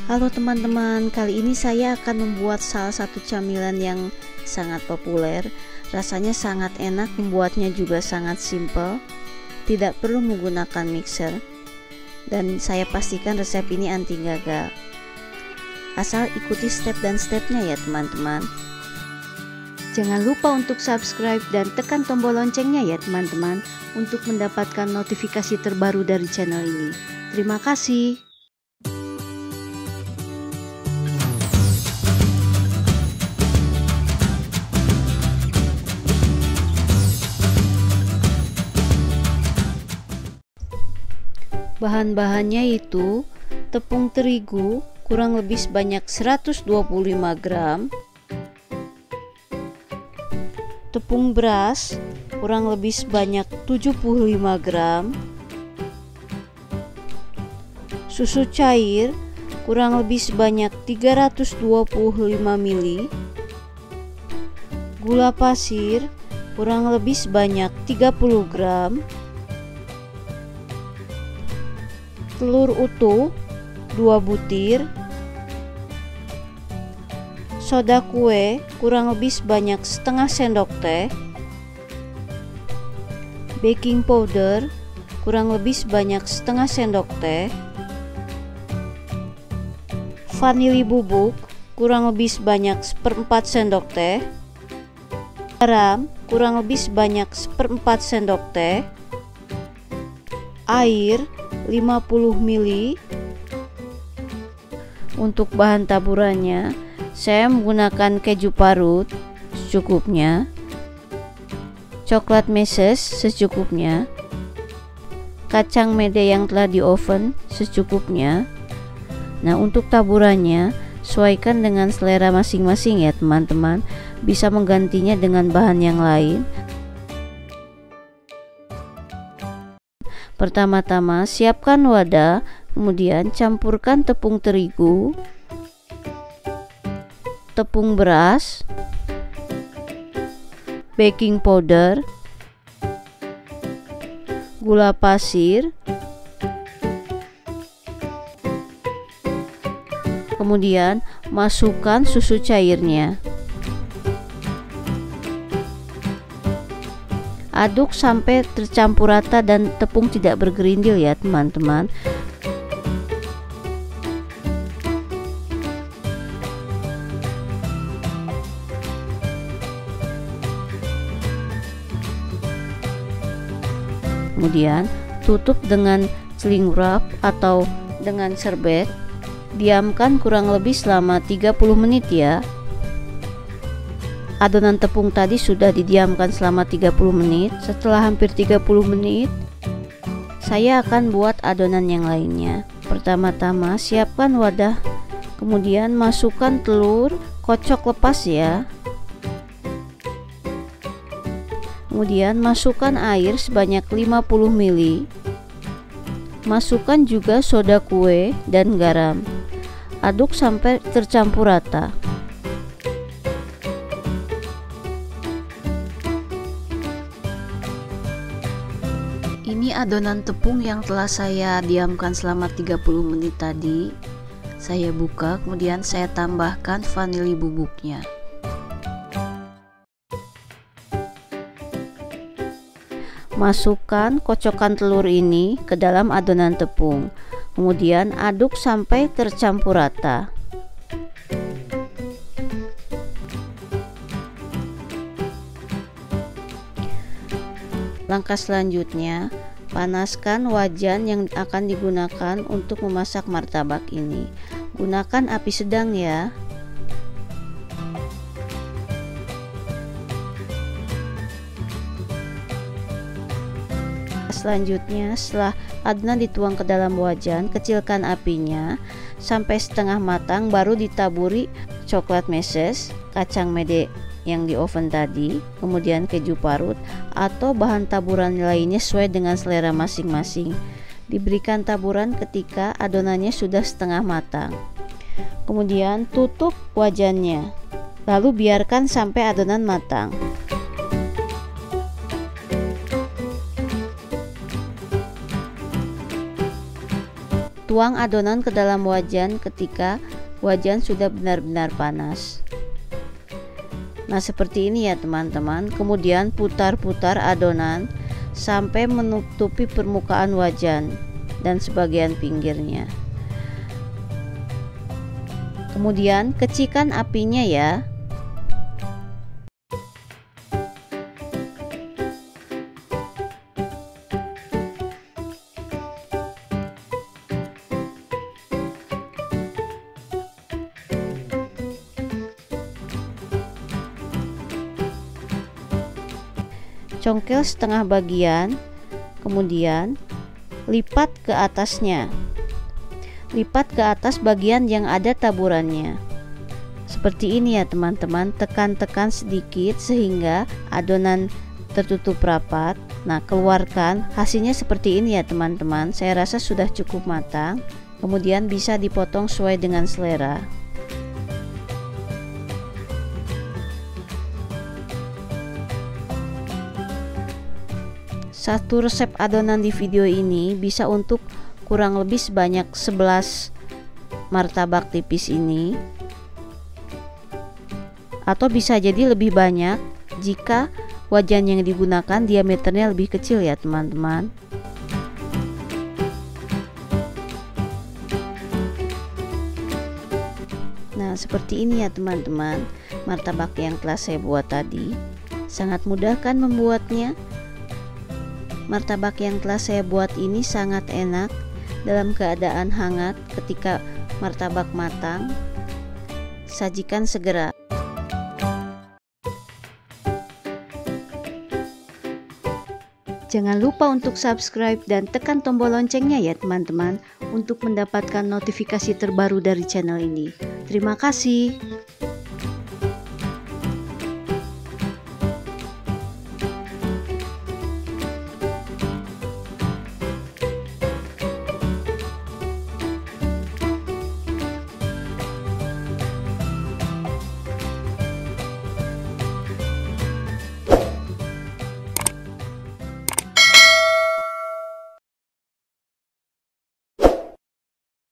Halo teman-teman, kali ini saya akan membuat salah satu camilan yang sangat populer. Rasanya sangat enak, membuatnya juga sangat simple. Tidak perlu menggunakan mixer. Dan saya pastikan resep ini anti gagal. Asal ikuti step dan stepnya ya teman-teman. Jangan lupa untuk subscribe dan tekan tombol loncengnya ya teman-teman, untuk mendapatkan notifikasi terbaru dari channel ini. Terima kasih. Bahan-bahannya itu tepung terigu kurang lebih sebanyak 125 gram, tepung beras kurang lebih sebanyak 75 gram, susu cair kurang lebih sebanyak 325 ml, gula pasir kurang lebih sebanyak 30 gram, telur utuh 2 butir, soda kue kurang lebih sebanyak setengah sendok teh, baking powder kurang lebih sebanyak setengah sendok teh, vanili bubuk kurang lebih sebanyak 1/4 sendok teh, garam kurang lebih sebanyak 1/4 sendok teh, air 50 ml. Untuk bahan taburannya saya menggunakan keju parut secukupnya, coklat meses secukupnya, kacang mede yang telah di oven secukupnya. Nah, untuk taburannya sesuaikan dengan selera masing-masing ya teman-teman, bisa menggantinya dengan bahan yang lain. Pertama-tama siapkan wadah, kemudian campurkan tepung terigu, tepung beras, baking powder, gula pasir, kemudian masukkan susu cairnya. Aduk sampai tercampur rata dan tepung tidak bergerindil ya teman-teman. Kemudian tutup dengan cling wrap atau dengan serbet. Diamkan kurang lebih selama 30 menit ya. Adonan tepung tadi sudah didiamkan selama 30 menit. Setelah hampir 30 menit, saya akan buat adonan yang lainnya. Pertama-tama siapkan wadah, kemudian masukkan telur, kocok lepas ya. Kemudian masukkan air sebanyak 50 ml. Masukkan juga soda kue dan garam. Aduk sampai tercampur rata. Ini adonan tepung yang telah saya diamkan selama 30 menit tadi. Saya buka, kemudian saya tambahkan vanili bubuknya. Masukkan kocokan telur ini ke dalam adonan tepung. Kemudian aduk sampai tercampur rata. Langkah selanjutnya, panaskan wajan yang akan digunakan untuk memasak martabak ini. Gunakan api sedang ya. Selanjutnya, setelah adonan dituang ke dalam wajan, kecilkan apinya sampai setengah matang, baru ditaburi coklat meses, kacang mede yang di oven tadi, kemudian keju parut atau bahan taburan lainnya sesuai dengan selera masing-masing. Diberikan taburan ketika adonannya sudah setengah matang. Kemudian tutup wajannya, lalu biarkan sampai adonan matang. Tuang adonan ke dalam wajan ketika wajan sudah benar-benar panas. Nah, seperti ini ya teman-teman. Kemudian putar-putar adonan sampai menutupi permukaan wajan dan sebagian pinggirnya. Kemudian kecilkan apinya ya. Congkel setengah bagian, kemudian lipat ke atasnya. Lipat ke atas bagian yang ada taburannya. Seperti ini ya teman-teman, tekan-tekan sedikit sehingga adonan tertutup rapat. Nah, keluarkan, hasilnya seperti ini ya teman-teman. Saya rasa sudah cukup matang. Kemudian bisa dipotong sesuai dengan selera. Satu resep adonan di video ini bisa untuk kurang lebih sebanyak 11 martabak tipis ini, atau bisa jadi lebih banyak jika wajan yang digunakan diameternya lebih kecil ya teman-teman. Nah, seperti ini ya teman-teman, martabak yang telah saya buat tadi. Sangat mudah kan membuatnya? Martabak yang telah saya buat ini sangat enak dalam keadaan hangat. Ketika martabak matang, sajikan segera. Jangan lupa untuk subscribe dan tekan tombol loncengnya ya teman-teman, untuk mendapatkan notifikasi terbaru dari channel ini. Terima kasih.